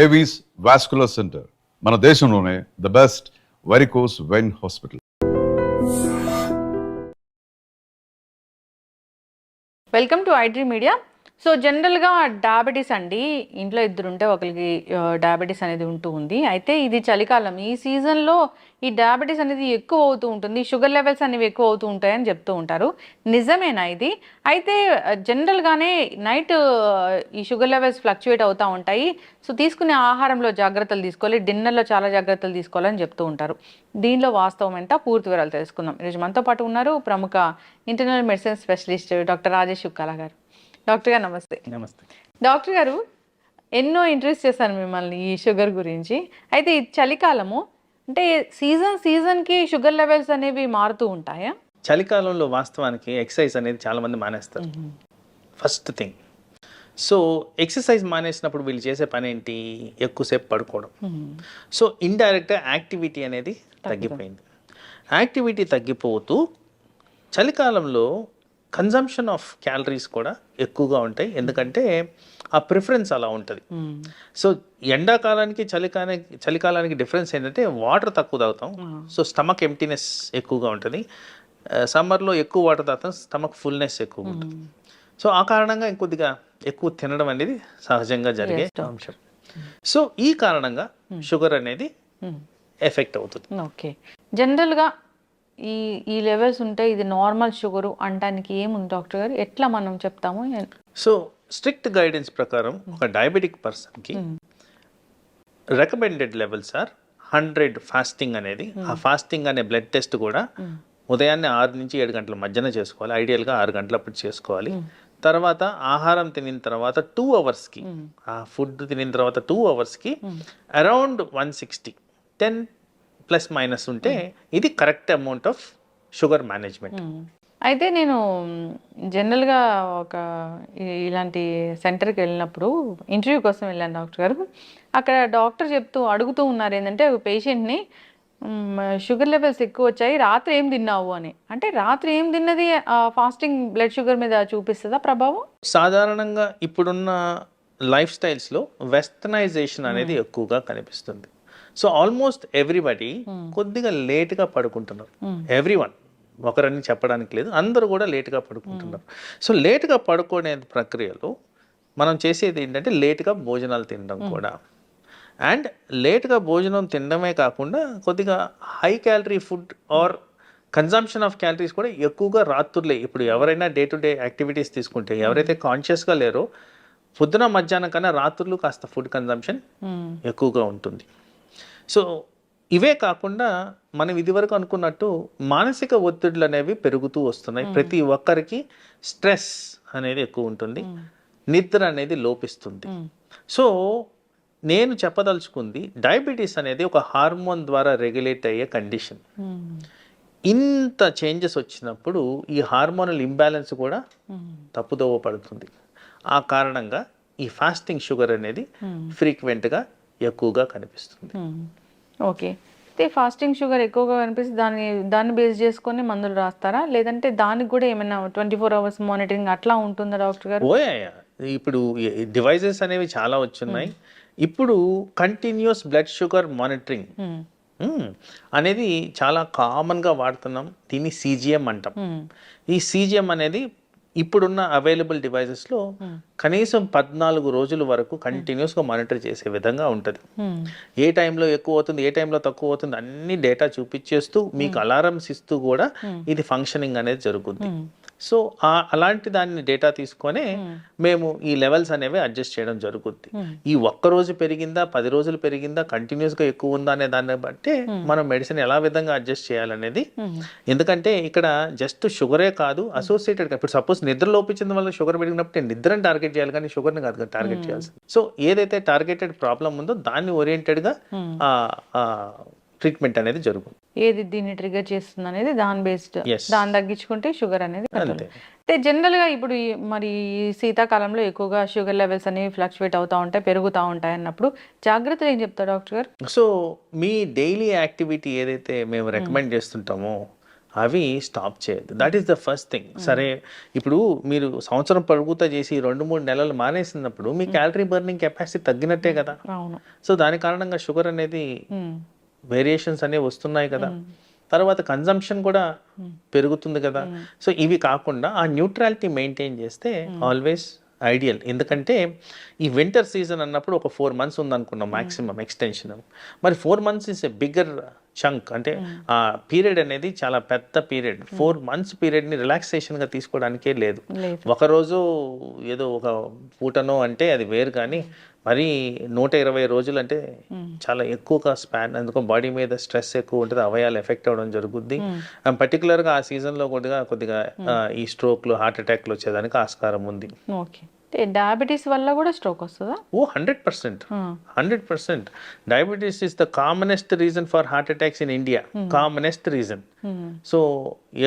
Avis vascular centre మన దేశంలోనే the best varicose vein hospital. Welcome to iDream media. So జనరల్గా diabetes అండి, ఇంట్లో ఇద్దరు ఉంటే ఒకరికి డయాబెటీస్ అనేది ఉంటూ ఉంది. అయితే ఇది చలికాలం, ఈ సీజన్లో ఈ డయాబెటీస్ అనేది ఎక్కువ అవుతూ ఉంటుంది, షుగర్ లెవెల్స్ అనేవి ఎక్కువ అవుతూ ఉంటాయని చెప్తూ ఉంటారు. నిజమేనా ఇది? అయితే జనరల్గానే నైట్ ఈ షుగర్ లెవెల్స్ ఫ్లక్చువేట్ అవుతూ ఉంటాయి. సో తీసుకునే ఆహారంలో జాగ్రత్తలు తీసుకోవాలి, డిన్నర్లో చాలా జాగ్రత్తలు తీసుకోవాలని చెప్తూ ఉంటారు. దీనిలో వాస్తవం ఎంత, పూర్తి వివరాలు తెలుసుకుందాం. ఈరోజు మనతో పాటు ఉన్నారు ప్రముఖ internal medicine specialist doctor Rajesh Chukkala గారు. డాక్టర్ గారు నమస్తే. నమస్తే డాక్టర్ గారు, ఎన్నో ఇంట్రెస్ట్ చేశాను మిమ్మల్ని ఈ షుగర్ గురించి. అయితే ఈ చలికాలము అంటే సీజన్కి షుగర్ లెవెల్స్ అనేవి మారుతూ ఉంటాయా? చలికాలంలో వాస్తవానికి ఎక్సర్సైజ్ అనేది చాలా మంది మానేస్తారు. ఫస్ట్ థింగ్, సో ఎక్సర్సైజ్ మానేసినప్పుడు వీళ్ళు చేసే పని ఏంటి? ఎక్కువసేపు పడుకోవడం. సో ఇండైరెక్ట్గా యాక్టివిటీ అనేది తగ్గిపోయింది. యాక్టివిటీ తగ్గిపోతూ చలికాలంలో కన్జంప్షన్ ఆఫ్ క్యాలరీస్ కూడా ఎక్కువగా ఉంటాయి, ఎందుకంటే ఆ ప్రిఫరెన్స్ అలా ఉంటుంది. సో ఎండాకాలానికి చలికాలానికి డిఫరెన్స్ ఏంటంటే వాటర్ తక్కువ తాగుతాం, సో స్టమక్ ఎంప్టీనెస్ ఎక్కువగా ఉంటుంది. సమ్మర్లో ఎక్కువ వాటర్ తాగుతాం, స్టమక్ ఫుల్నెస్ ఎక్కువ ఉంటుంది. సో ఆ కారణంగా ఇంకొద్దిగా ఎక్కువ తినడం అనేది సహజంగా జరిగే అంశం. సో ఈ కారణంగా షుగర్ అనేది ఎఫెక్ట్ అవుతుంది. ఓకే, జనరల్గా ఈ లెవెల్స్ ఉంటే ఇది నార్మల్ షుగరు అనడానికి ఏముంది డాక్టర్ గారు? ఎట్లా మనం చెప్తాము? సో స్ట్రిక్ట్ గైడెన్స్ ప్రకారం ఒక డయాబెటిక్ పర్సన్కి రికమెండెడ్ లెవెల్స్ ఆర్ 100 ఫాస్టింగ్ అనేది. ఆ ఫాస్టింగ్ అనే బ్లడ్ టెస్ట్ కూడా ఉదయాన్నే 6 నుంచి 7 గంటల మధ్యన చేసుకోవాలి, ఐడియల్గా 6 గంటలప్పుడు చేసుకోవాలి. తర్వాత ఆహారం తినిన తర్వాత 2 అవర్స్కి, ఆ ఫుడ్ తినిన తర్వాత 2 అవర్స్కి అరౌండ్ 160, 10± ఉంటే ఇది correct amount of sugar management. అయితే నేను జనరల్గా ఇలాంటి సెంటర్కి వెళ్ళినప్పుడు ఇంటర్వ్యూ కోసం వెళ్ళాను డాక్టర్ గారు. అక్కడ డాక్టర్ అడుగుతూ ఉన్నారు ఏంటంటే పేషెంట్ని, షుగర్ లెవెల్స్ ఎక్కువ వచ్చాయి, రాత్రి ఏం తిన్నావు అని. అంటే రాత్రి ఏం తిన్నది ఫాస్టింగ్ బ్లడ్ షుగర్ మీద చూపిస్తుందా ప్రభావం? సాధారణంగా ఇప్పుడున్న లైఫ్ స్టైల్స్లో వెస్టర్నైజేషన్ అనేది ఎక్కువగా కనిపిస్తుంది. సో ఆల్మోస్ట్ ఎవ్రీబడి కొద్దిగా లేట్గా పడుకుంటున్నారు. ఎవ్రీవన్, ఒకరని చెప్పడానికి లేదు, అందరూ కూడా లేట్గా పడుకుంటున్నారు. సో లేట్గా పడుకునే ప్రక్రియలో మనం చేసేది ఏంటంటే లేట్గా భోజనాలు తినడం కూడా. అండ్ లేట్గా భోజనం తినడమే కాకుండా కొద్దిగా high calorie food or consumption of calories కూడా ఎక్కువగా రాత్రులే. ఇప్పుడు ఎవరైనా డే టు డే యాక్టివిటీస్ తీసుకుంటే, ఎవరైతే కాన్షియస్గా లేరో పొద్దున మధ్యాహ్నం కన్నా రాత్రులు కాస్త ఫుడ్ కన్జంప్షన్ ఎక్కువగా ఉంటుంది. సో ఇవే కాకుండా మనం ఇదివరకు అనుకున్నట్టు మానసిక ఒత్తిడులు అనేవి పెరుగుతూ వస్తున్నాయి. ప్రతి ఒక్కరికి స్ట్రెస్ అనేది ఎక్కువ ఉంటుంది, నిద్ర అనేది లోపిస్తుంది. సో నేను చెప్పదలుచుకుంది, డయాబెటీస్ అనేది ఒక హార్మోన్ ద్వారా రెగ్యులేట్ అయ్యే కండిషన్. ఇంత చేంజెస్ వచ్చినప్పుడు ఈ హార్మోనల్ ఇంబ్యాలెన్స్ కూడా తప్పుదోవ పడుతుంది. ఆ కారణంగా ఈ ఫాస్టింగ్ షుగర్ అనేది ఫ్రీక్వెంట్గా ఎక్కువగా కనిపిస్తుంది. ఓకే, అయితే ఫాస్టింగ్ షుగర్ ఎక్కువగా కనిపిస్తే దాన్ని బేస్ చేసుకొని మందులు రాస్తారా, లేదంటే దానికి కూడా ఏమైనా 24 hours మానిటరింగ్ అట్లా ఉంటుందా డాక్టర్ గారు? ఇప్పుడు డివైజెస్ అనేవి చాలా వచ్చున్నాయి. ఇప్పుడు కంటిన్యూస్ బ్లడ్ షుగర్ మానిటరింగ్ అనేది చాలా కామన్గా వాడుతున్నాం. దీన్ని CGM అంటాం. ఈ CGM అనేది ఇప్పుడున్న అవైలబుల్ డివైజెస్లో కనీసం 14 రోజుల వరకు కంటిన్యూస్గా మానిటర్ చేసే విధంగా ఉంటుంది. ఏ టైంలో ఎక్కువ అవుతుంది, ఏ టైంలో తక్కువ అవుతుంది అన్ని డేటా చూపించేస్తూ మీకు అలారమ్స్ ఇస్తూ కూడా ఇది ఫంక్షనింగ్ అనేది జరుగుతుంది. సో అలాంటి దాన్ని డేటా తీసుకొని మేము ఈ లెవెల్స్ అనేవి అడ్జస్ట్ చేయడం జరుగుతుంది. ఈ ఒక్కరోజు పెరిగిందా, 10 రోజులు పెరిగిందా, కంటిన్యూస్గా ఎక్కువ ఉందా అనే దాన్ని బట్టి మనం మెడిసిన్ ఎలా విధంగా అడ్జస్ట్ చేయాలనేది. ఎందుకంటే ఇక్కడ జస్ట్ షుగరే కాదు, అసోసియేటెడ్. ఇప్పుడు సపోజ్ నిద్ర లోపించిన వల్ల షుగర్ పెరిగినప్పుడు నిద్రని టార్గెట్ చేయాలి, కానీ షుగర్ని కాదు టార్గెట్ చేయాల్సి. సో ఏదైతే టార్గెటెడ్ ప్రాబ్లం ఉందో దాన్ని ఓరియంటెడ్గా ట్రీట్మెంట్ అనేది జరుగుతుంది. ఏది దీన్ని ట్రిగర్ చేస్తుంది అనేది దాని బేస్డ్, దాన్ని తగ్గించుకుంటే షుగర్ అనేది. అంటే జనరల్గా ఇప్పుడు మరి శీతాకాలంలో ఎక్కువగా షుగర్ లెవెల్స్ అనేవి ఫ్లక్చువేట్ అవుతూ ఉంటాయి, పెరుగుతూ ఉంటాయి అన్నప్పుడు జాగ్రత్తలు ఏం చెప్తారు డాక్టర్ గారు? సో మీ డైలీ యాక్టివిటీ ఏదైతే మేము రికమెండ్ చేస్తుంటామో అవి స్టాప్ చేయొద్దు. That is the first thing. సరే, ఇప్పుడు మీరు సంవత్సరం పొడుగుతా చేసి 2-3 నెలలు మానేసినప్పుడు మీ క్యాలరీ బర్నింగ్ కెపాసిటీ తగ్గినట్టే కదా. అవును. సో దాని కారణంగా షుగర్ అనేది వేరియేషన్స్ అనేవి వస్తున్నాయి కదా. తర్వాత కన్జంప్షన్ కూడా పెరుగుతుంది కదా. సో ఇవి కాకుండా ఆ న్యూట్రాలిటీ మెయింటైన్ చేస్తే ఆల్వేస్ ఐడియల్. ఎందుకంటే ఈ వింటర్ సీజన్ అన్నప్పుడు ఒక 4 months ఉందనుకున్నాం మ్యాక్సిమం ఎక్స్టెన్షన్. మరి 4 months is a bigger chunk. అంటే ఆ పీరియడ్ అనేది చాలా పెద్ద పీరియడ్. 4 months పీరియడ్ని రిలాక్సేషన్గా తీసుకోవడానికే లేదు. ఒకరోజు ఏదో ఒక పూటనో అంటే అది వేరు, కానీ మరి 120 రోజులు అంటే చాలా ఎక్కువగా స్పాన్. అందుకో బాడీ మీద స్ట్రెస్ ఎక్కువ ఉంటుంది, అవయాలు ఎఫెక్ట్ అవ్వడం జరుగుద్ది. పర్టికులర్గా ఆ సీజన్లో కొద్దిగా ఈ స్ట్రోక్లు, హార్ట్ అటాక్లు వచ్చేదానికి ఆస్కారం ఉంది. ఓకే. డయాబెటీస్ వల్ల కూడా స్ట్రోక్ వస్తుందా? ఓ 100%. Diabetes is the commonest reason for heart attacks in India. Commonest reason. So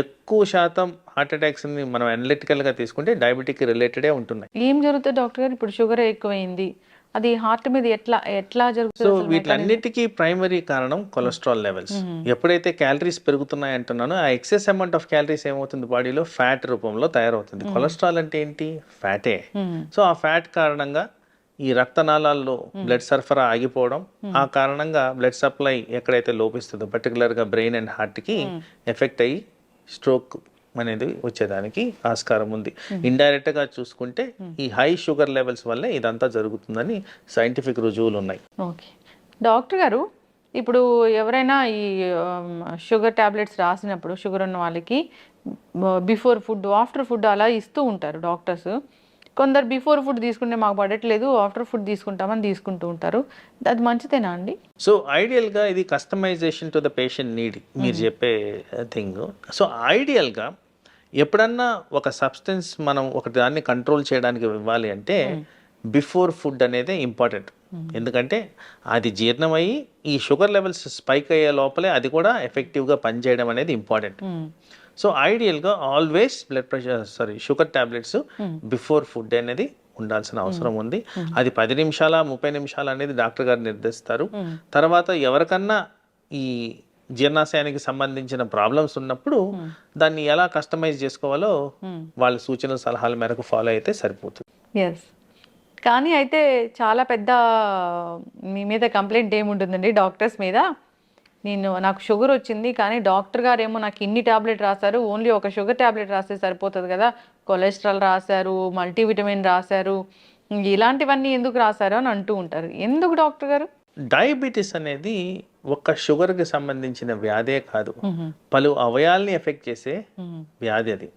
ఎక్కువ శాతం హార్ట్ అటాక్స్ ని మనం అనలిటికల్గా తీసుకుంటే డయాబెటిక్ రిలేటెడే ఉంటున్నాయి. ఏం జరుగుతుంది డాక్టర్ గారు? ఇప్పుడు షుగర్ ఎక్కువైంది, అది హార్ట్ మీద ఎట్లా జరుగుతుంది? సో వీటన్నిటికీ ప్రైమరీ కారణం కొలెస్ట్రాల్ లెవెల్స్. ఎప్పుడైతే క్యాలరీస్ పెరుగుతున్నాయి అంటున్నానో ఆ ఎక్సెస్ అమౌంట్ ఆఫ్ క్యాలరీస్ ఏమవుతుంది బాడీలో ఫ్యాట్ రూపంలో తయారవుతుంది. కొలెస్ట్రాల్ అంటే ఏంటి? ఫ్యాటే. సో ఆ ఫ్యాట్ కారణంగా ఈ రక్తనాళాల్లో బ్లడ్ సరఫరా ఆగిపోవడం, ఆ కారణంగా బ్లడ్ సప్లై ఎక్కడైతే లోపిస్తుందో పర్టికులర్గా బ్రెయిన్ అండ్ హార్ట్కి ఎఫెక్ట్ అయ్యి స్ట్రోక్ అనేది వచ్చేదానికి ఆస్కారం ఉంది. ఇండైరెక్ట్ గా చూసుకుంటే ఈ హై షుగర్ లెవెల్స్ వల్లే ఇదంతా జరుగుతుందని సైంటిఫిక్ రుజువులు ఉన్నాయి. ఓకే డాక్టర్ గారు, ఇప్పుడు ఎవరైనా ఈ షుగర్ టాబ్లెట్స్ రాసినప్పుడు షుగర్ ఉన్న వాళ్ళకి బిఫోర్ ఫుడ్, ఆఫ్టర్ ఫుడ్ అలా ఇస్తూ ఉంటారు డాక్టర్స్. కొందరు బిఫోర్ ఫుడ్ తీసుకుంటే మాకు పడట్లేదు, ఆఫ్టర్ ఫుడ్ తీసుకుంటామని తీసుకుంటూ ఉంటారు. అది మంచిదేనా అండి? సో ఐడియల్గా ఇది customization to the patient need మీరు చెప్పే థింగ్. సో ఐడియల్గా ఎప్పుడన్నా ఒక సబ్స్టెన్స్ మనం ఒక దాన్ని కంట్రోల్ చేయడానికి ఇవ్వాలి అంటే బిఫోర్ ఫుడ్ అనేది ఇంపార్టెంట్. ఎందుకంటే అది జీర్ణమయ్యి ఈ షుగర్ లెవెల్స్ స్పైక్ అయ్యే లోపలే అది కూడా ఎఫెక్టివ్గా పనిచేయడం అనేది ఇంపార్టెంట్. సో ఐడియల్గా always sugar tablets before food అనేది ఉండాల్సిన అవసరం ఉంది. అది 10 నిమిషాల 30 నిమిషాలు అనేది డాక్టర్ గారు నిర్దేశిస్తారు. తర్వాత ఎవరికన్నా ఈ జీర్ణాశయానికి సంబంధించిన ప్రాబ్లమ్స్ ఉన్నప్పుడు దాన్ని ఎలా కస్టమైజ్ చేసుకోవాలో వాళ్ళ సూచనల సలహాల మేరకు ఫాలో అయితే సరిపోతుంది. ఎస్. కానీ అయితే చాలా పెద్ద మీ మీద కంప్లైంట్ ఏముంటుందండి డాక్టర్స్ మీద? నాకు షుగర్ వచ్చింది, కానీ డాక్టర్ గారు ఏమో నాకు ఇన్ని టాబ్లెట్ రాశారు, ఓన్లీ ఒక షుగర్ టాబ్లెట్ రాస్తే సరిపోతుంది కదా, కొలెస్ట్రాల్ రాశారు, మల్టీవిటమిన్ రాశారు, ఇలాంటివన్నీ ఎందుకు రాశారు అని అంటూ ఉంటారు. ఎందుకు డాక్టర్ గారు? డయాబెటీస్ అనేది ఒక్క షుగర్కి సంబంధించిన వ్యాధే కాదు, పలు అవయాల్ని ఎఫెక్ట్ చేసే వ్యాధి అది.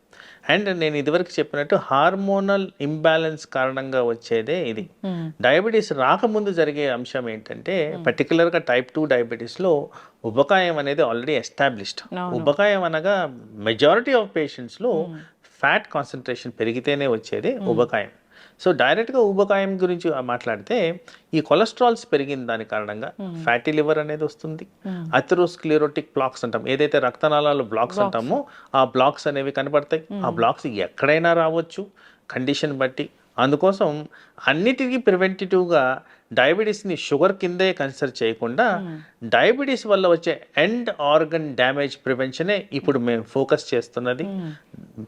అండ్ నేను ఇదివరకు చెప్పినట్టు హార్మోనల్ ఇంబ్యాలెన్స్ కారణంగా వచ్చేదే ఇది. డయాబెటీస్ రాకముందు జరిగే అంశం ఏంటంటే పర్టికులర్గా టైప్ 2 డయాబెటీస్లో ఉబకాయం అనేది ఆల్రెడీ ఎస్టాబ్లిష్డ్. ఉబకాయం అనగా మెజారిటీ ఆఫ్ పేషెంట్స్లో ఫ్యాట్ కాన్సన్ట్రేషన్ పెరిగితేనే వచ్చేది ఉబకాయం. సో డైరెక్ట్గా ఊబకాయం గురించి మాట్లాడితే ఈ కొలెస్ట్రాల్స్ పెరిగిన దాని కారణంగా ఫ్యాటీ లివర్ అనేది వస్తుంది. అథెరోస్క్లెరోటిక్ బ్లాక్స్ అంటాం, ఏదైతే రక్తనాళాలు బ్లాక్స్ అంటామో ఆ బ్లాక్స్ అనేవి కనబడతాయి. ఆ బ్లాక్స్ ఎక్కడైనా రావచ్చు కండిషన్ బట్టి. అందుకోసం అన్నిటికీ ప్రివెంటివ్గా డయాబెటీస్ని షుగర్ కిందే కన్సిడర్ చేయకుండా డయాబెటీస్ వల్ల వచ్చే ఎండ్ ఆర్గన్ డ్యామేజ్ ప్రివెన్షనే ఇప్పుడు మేము ఫోకస్ చేస్తున్నది.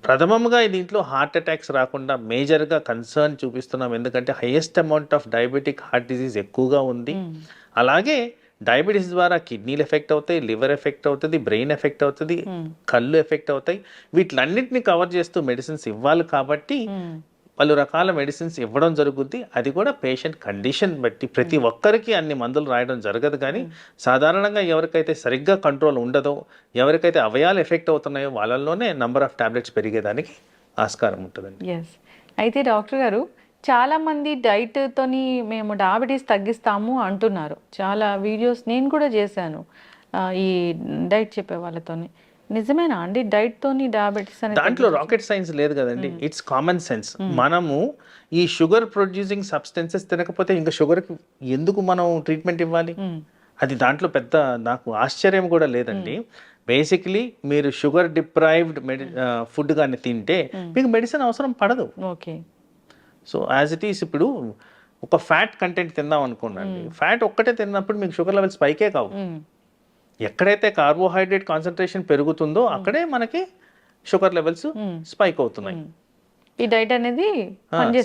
ప్రథమంగా దీంట్లో హార్ట్ అటాక్స్ రాకుండా మేజర్గా కన్సర్న్ చూపిస్తున్నాం, ఎందుకంటే highest amount of diabetic heart disease ఎక్కువగా ఉంది. అలాగే డయాబెటీస్ ద్వారా కిడ్నీలు ఎఫెక్ట్ అవుతాయి, లివర్ ఎఫెక్ట్ అవుతుంది, బ్రెయిన్ ఎఫెక్ట్ అవుతుంది, కళ్ళు ఎఫెక్ట్ అవుతాయి. వీటిలన్నింటినీ కవర్ చేస్తూ మెడిసిన్స్ ఇవ్వాలి కాబట్టి పలు రకాల మెడిసిన్స్ ఇవ్వడం జరుగుద్ది. అది కూడా పేషెంట్ కండిషన్ బట్టి. ప్రతి ఒక్కరికి అన్ని మందులు రాయడం జరగదు, కానీ సాధారణంగా ఎవరికైతే సరిగ్గా కంట్రోల్ ఉండదో, ఎవరికైతే అవయాలు ఎఫెక్ట్ అవుతున్నాయో వాళ్ళల్లోనే నంబర్ ఆఫ్ టాబ్లెట్స్ పెరిగేదానికి ఆస్కారం ఉంటుందండి. ఎస్. అయితే డాక్టర్ గారు, చాలామంది డైట్తోని మేము డయాబెటీస్ తగ్గిస్తాము అంటున్నారు. చాలా వీడియోస్ నేను కూడా చేశాను ఈ డైట్ చెప్పే వాళ్ళతోని. నిజమేనా అండి డైట్ తోని డయాబెటిస్ అనేది? దాంట్లో రాకెట్ సైన్స్ లేదు కదండి, ఇట్స్ కామన్ సెన్స్. మనము ఈ షుగర్ ప్రొడ్యూసింగ్ సబ్స్టెన్సెస్ తినకపోతే ఇంకా షుగర్కి ఎందుకు మనం ట్రీట్మెంట్ ఇవ్వాలి? అది దాంట్లో పెద్ద నాకు ఆశ్చర్యం కూడా లేదండి. బేసిక్లీ మీరు షుగర్ డిప్రైవ్డ్ ఫుడ్ కానీ తింటే మీకు మెడిసిన్ అవసరం పడదు. Okay. So as it is ఇప్పుడు ఒక ఫ్యాట్ కంటెంట్ తిందాం అనుకోండి, ఫ్యాట్ ఒక్కటే తిన్నప్పుడు మీకు షుగర్ లెవెల్స్ పైకే కావు. ఎక్కడైతే కార్బోహైడ్రేట్ కాన్సన్ట్రేషన్ పెరుగుతుందో అక్కడే మనకి షుగర్ లెవెల్స్ స్పైక్ అవుతున్నాయి. ఈ డైట్ అనేది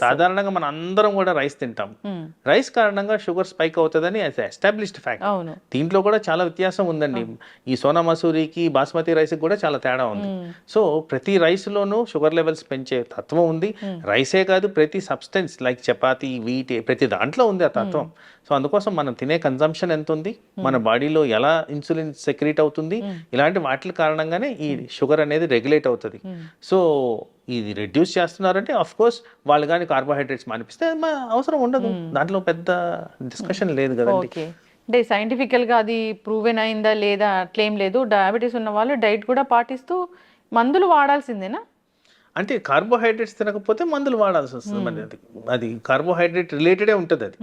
సాధారణంగా మనం అందరం కూడా రైస్ తింటాం. రైస్ కారణంగా షుగర్ స్పైక్ అవుతుందని ఎస్టాబ్లిష్డ్ ఫ్యాక్ట్. అవును. దీంట్లో కూడా చాలా వ్యత్యాసం ఉందండి. ఈ సోనా మసూరికి బాస్మతి రైస్ కూడా చాలా తేడా ఉంది. సో ప్రతి రైస్ లోనూ షుగర్ లెవెల్స్ పెంచే తత్వం ఉంది. రైసే కాదు, ప్రతి సబ్స్టెన్స్ లైక్ చపాతి, వీట్, ప్రతి దాంట్లో ఉంది ఆ తత్వం. సో అందుకోసం మనం తినే కన్జంప్షన్ ఎంత ఉంది, మన బాడీలో ఎలా ఇన్సులిన్ సెక్రీట్ అవుతుంది, ఇలాంటి వాటి కారణంగానే ఈ షుగర్ అనేది రెగ్యులేట్ అవుతుంది. సో ఇది రెడ్యూస్ చేస్తున్నారంటే ఆఫ్ కోర్స్ వాళ్ళు కానీ కార్బోహైడ్రేట్స్ మానిపిస్తే అవసరం ఉండదు, దాంట్లో పెద్ద డిస్కషన్ లేదు కదండి. ఓకే, అంటే సైంటిఫికల్ గా అది ప్రూవెన్ అయిందా లేదా అట్లేం లేదు. డయాబెటీస్ ఉన్న వాళ్ళు డైట్ కూడా పాటిస్తూ మందులు వాడాల్సిందేనా? అంటే కార్బోహైడ్రేట్స్ తినకపోతే మందులు వాడాల్సి వస్తుంది. మరి అది కార్బోహైడ్రేట్ రిలేటెడే ఉంటుంది అది.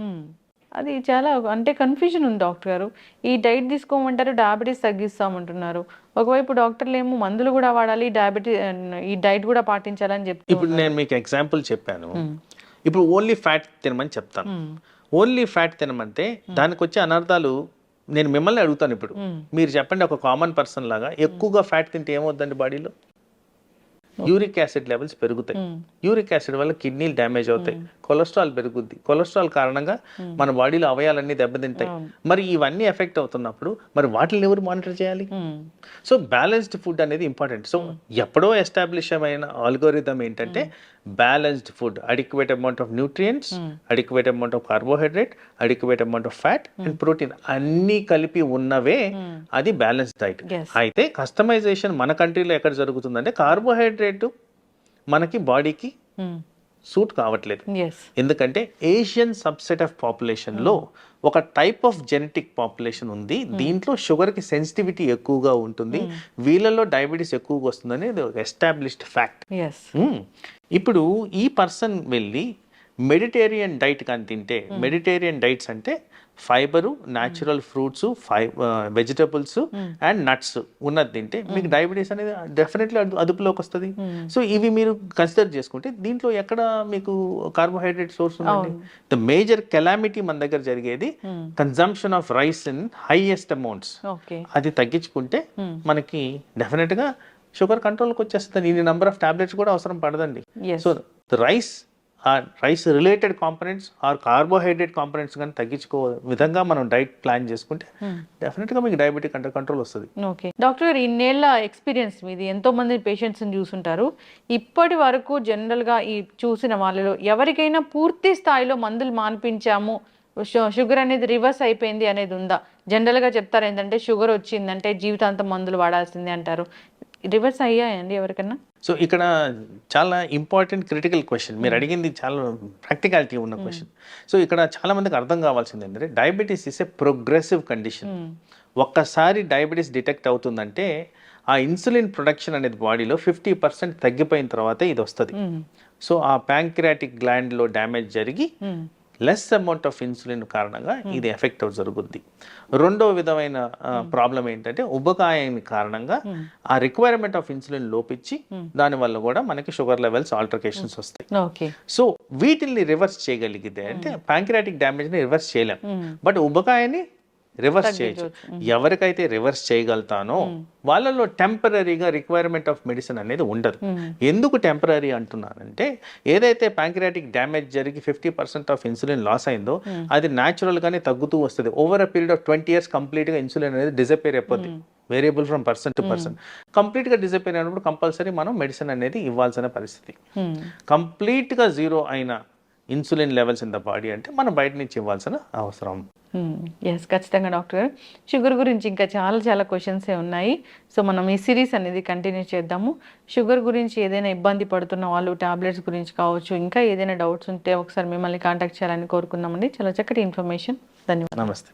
అది చాలా అంటే కన్ఫ్యూజన్ ఉంది డాక్టర్ గారు. ఈ డైట్ తీసుకోమంటారు, డయాబెటీస్ తగ్గిస్తామంటున్నారు. ఒకవైపు డాక్టర్లు ఏమో మందులు కూడా వాడాలి, ఈ డైట్ కూడా పాటించాలని చెప్తారు. ఇప్పుడు నేను మీకు ఎగ్జాంపుల్ చెప్పాను. ఇప్పుడు ఓన్లీ ఫ్యాట్ తినమని చెప్తాను. ఓన్లీ ఫ్యాట్ తినమంటే దానికి వచ్చే అనర్థాలు నేను మిమ్మల్ని అడుగుతాను. ఇప్పుడు మీరు చెప్పండి, ఒక కామన్ పర్సన్ లాగా ఎక్కువగా ఫ్యాట్ తింటే ఏమవుద్దండి బాడీలో? యూరిక్ యాసిడ్ లెవెల్స్ పెరుగుతాయి. యూరిక్ యాసిడ్ వల్ల కిడ్నీలు డ్యామేజ్ అవుతాయి, కొలెస్ట్రాల్ పెరుగుద్ది. కొలెస్ట్రాల్ కారణంగా మన బాడీలో అవయాలన్నీ దెబ్బతింటాయి. మరి ఇవన్నీ ఎఫెక్ట్ అవుతున్నప్పుడు మరి వాటిని ఎవరు మానిటర్ చేయాలి? సో బ్యాలెన్స్డ్ ఫుడ్ అనేది ఇంపార్టెంట్. సో ఎప్పుడో ఎస్టాబ్లిష్ అయిన ఆల్గోరిథం ఏంటంటే balanced food, adequate amount of nutrients, adequate amount of carbohydrate, adequate amount of fat and protein అన్ని కలిపి ఉన్నవే అది బ్యాలెన్స్డ్ డైట్. అయితే కస్టమైజేషన్ మన కంట్రీలో ఎక్కడ జరుగుతుందంటే కార్బోహైడ్రేట్ మనకి బాడీకి సూట్ కావట్లేదు. ఎందుకంటే ఏషియన్ సబ్సెట్ ఆఫ్ పాపులేషన్ లో ఒక టైప్ ఆఫ్ జెనెటిక్ పాపులేషన్ ఉంది, దీంట్లో షుగర్ కి సెన్సిటివిటీ ఎక్కువగా ఉంటుంది, వీళ్ళలో డయాబెటీస్ ఎక్కువగా వస్తుందని ఎస్టాబ్లిష్డ్ ఫ్యాక్ట్. ఇప్పుడు ఈ పర్సన్ వెళ్ళి మెడిటేరియన్ డైట్ కానీ తింటే, మెడిటేరియన్ డైట్స్ అంటే fibre, natural fruits, vegetables and nuts ఉన్నది తింటే మీకు డయాబెటీస్ అనేది డెఫినెట్లీ అదుపులోకి వస్తుంది. సో ఇవి మీరు కన్సిడర్ చేసుకుంటే దీంట్లో ఎక్కడ మీకు కార్బోహైడ్రేట్ సోర్స్ ఉందండి? ద మేజర్ కెలామిటీ మన దగ్గర జరిగేది consumption of rice in highest amounts. అది తగ్గించుకుంటే మనకి డెఫినెట్ గా షుగర్ కంట్రోల్కి వచ్చేస్తుంది. ఇన్ని నెంబర్ ఆఫ్ టాబ్లెట్స్ కూడా అవసరం పడదండి. So rice related components or carbohydrate components కానీ తగ్గించుకో విధంగా మనం డైట్ ప్లాన్ చేసుకుంటే డెఫినెట్గా మీకు డయాబెటిక్ అండర్ కంట్రోల్ వస్తుంది. ఓకే డాక్టర్ గారు, ఇన్నేళ్ల ఎక్స్పీరియన్స్ మీది, ఎంతో మంది పేషెంట్స్ని చూసుంటారు. ఇప్పటి వరకు జనరల్గా ఈ చూసిన వాళ్ళలో ఎవరికైనా పూర్తి స్థాయిలో మందులు మాన్పించాము, షుగర్ అనేది రివర్స్ అయిపోయింది అనేది ఉందా? జనరల్గా చెప్తారు ఏంటంటే షుగర్ వచ్చిందంటే జీవితాంతం మందులు వాడాల్సిందే అంటారు. రివర్స్ అయ్యాయండి ఎవరికన్నా? సో ఇక్కడ చాలా ఇంపార్టెంట్ క్రిటికల్ క్వశ్చన్ మీరు అడిగింది, చాలా ప్రాక్టికాలిటీ ఉన్న క్వశ్చన్. సో ఇక్కడ చాలా మందికి అర్థం కావాల్సింది ఏంటంటే diabetes is a progressive condition. ఒక్కసారి డయాబెటీస్ డిటెక్ట్ అవుతుందంటే ఆ ఇన్సులిన్ ప్రొడక్షన్ అనేది బాడీలో 50% తగ్గిపోయిన తర్వాతే ఇది వస్తుంది. సో ఆ ప్యాంక్రియాటిక్ గ్లాండ్లో డ్యామేజ్ జరిగి లెస్ అమౌంట్ ఆఫ్ ఇన్సులిన్ కారణంగా ఇది ఎఫెక్ట్ జరుగుద్ది. రెండో విధమైన ప్రాబ్లం ఏంటంటే ఉబకాయం కారణంగా ఆ రిక్వైర్మెంట్ ఆఫ్ ఇన్సులిన్ లోపించి దానివల్ల కూడా మనకి షుగర్ లెవెల్స్ ఆల్టరేషన్స్ వస్తాయి. సో వీటిని రివర్స్ చేయగలిగితే అంటే ప్యాంక్రియాటిక్ డ్యామేజ్ ని రివర్స్ చేయలేం, బట్ ఉబకాయాన్ని రివర్స్ చేయొచ్చు. ఎవరికైతే రివర్స్ చేయగలుగుతానో వాళ్ళలో టెంపరీగా రిక్వైర్మెంట్ ఆఫ్ మెడిసిన్ అనేది ఉండదు. ఎందుకు టెంపరీ అంటున్నానంటే ఏదైతే ప్యాంక్రియాటిక్ డ్యామేజ్ జరిగి 50% ఆఫ్ ఇన్సులిన్ లాస్ అయిందో అది న్యాచురల్ గానే తగ్గుతూ వస్తుంది. Over a period of 20 years complete గా ఇన్సులిన్ అనేది డిసపేర్ అయిపోద్ది. Variable from person to person. Complete గా డిసపేర్ అయినప్పుడు కంపల్సరీ మనం మెడిసిన్ అనేది ఇవ్వాల్సిన పరిస్థితి. కంప్లీట్ గా జీరో అయిన insulin levels in the body అంటే మనం బయట నుంచి ఇవ్వాల్సిన అవసరం. ఎస్, ఖచ్చితంగా డాక్టర్ గారు. షుగర్ గురించి ఇంకా చాలా క్వశ్చన్సే ఉన్నాయి. సో మనం ఈ సిరీస్ అనేది కంటిన్యూ చేద్దాము. షుగర్ గురించి ఏదైనా ఇబ్బంది పడుతున్న వాళ్ళు, టాబ్లెట్స్ గురించి కావచ్చు, ఇంకా ఏదైనా డౌట్స్ ఉంటే ఒకసారి మిమ్మల్ని కాంటాక్ట్ చేయాలని కోరుకున్నామండి. చాలా చక్కటి ఇన్ఫర్మేషన్. ధన్యవాదాలు. నమస్తే.